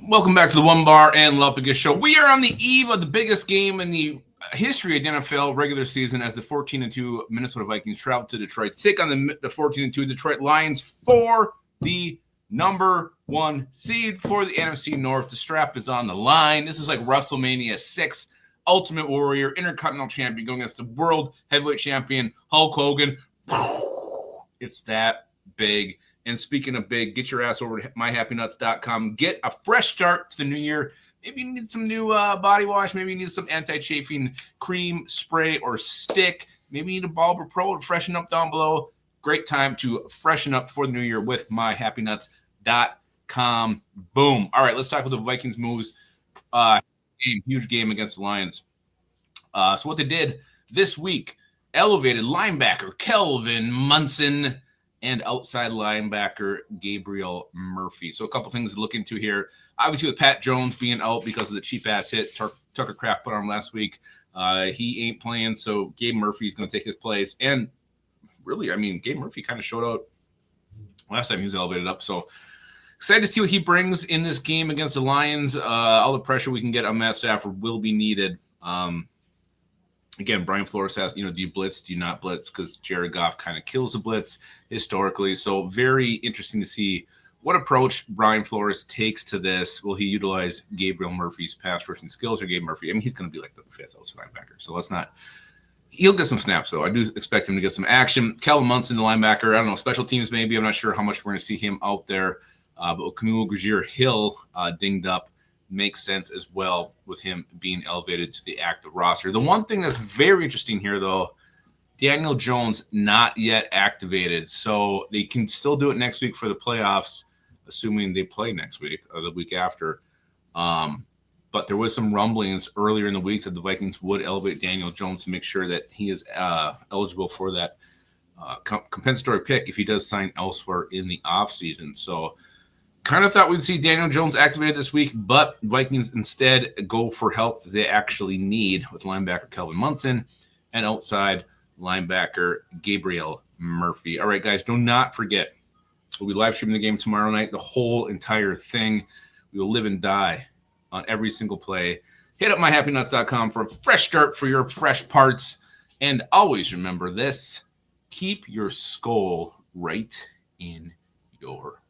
Welcome back to the Onebar and Lupagus show. We are on the eve of the biggest game in the history of the NFL regular season as the 14-2 Minnesota Vikings travel to Detroit to take on the 14-2 Detroit Lions for the number one seed for the NFC North. The strap is on the line. This is like WrestleMania 6. Ultimate Warrior, Intercontinental Champion going against the World Heavyweight Champion, Hulk Hogan. It's that big. And speaking of big, get your ass over to myhappynuts.com. Get a fresh start to the new year. Maybe you need some new body wash. Maybe you need some anti-chafing cream, spray, or stick. Maybe you need a Bulber Pro to freshen up down below. Great time to freshen up for the new year with myhappynuts.com. Boom. All right, let's talk about the Vikings moves. Huge game against the Lions. So what they did this week, elevated linebacker Kelvin Munson and outside linebacker Gabriel Murphy. So a couple things to look into here. Obviously, with Pat Jones being out because of the cheap-ass hit Tucker Kraft put on him last week, he ain't playing, so Gabe Murphy is going to take his place. And really, I mean, Gabe Murphy kind of showed out last time he was elevated up. So excited to see what he brings in this game against the Lions. All the pressure we can get on Matt Stafford will be needed. Again, Brian Flores has, do you blitz, do you not blitz? Because Jared Goff kind of kills the blitz historically. So very interesting to see what approach Brian Flores takes to this. Will he utilize Gabriel Murphy's pass rushing skills or Gabe Murphy? I mean, he's going to be like the fifth outside linebacker. So let's not – he'll get some snaps, though. I do expect him to get some action. Kelvin Munson, the linebacker, I don't know, special teams maybe. I'm not sure how much we're going to see him out there. But with Camille Grazier-Hill dinged up, makes sense as well with him being elevated to the active roster. The one thing that's very interesting here, though, Daniel Jones not yet activated. So they can still do it next week for the playoffs, assuming they play next week or the week after. But there was some rumblings earlier in the week that the Vikings would elevate Daniel Jones to make sure that he is eligible for that compensatory pick if he does sign elsewhere in the offseason. So kind of thought we'd see Daniel Jones activated this week, but Vikings instead go for help that they actually need with linebacker Kelvin Munson and outside linebacker Gabriel Murphy. All right, guys, do not forget, we'll be live streaming the game tomorrow night, the whole entire thing. We will live and die on every single play. Hit up myhappynuts.com for a fresh start for your fresh parts. And always remember this, keep your skull right in your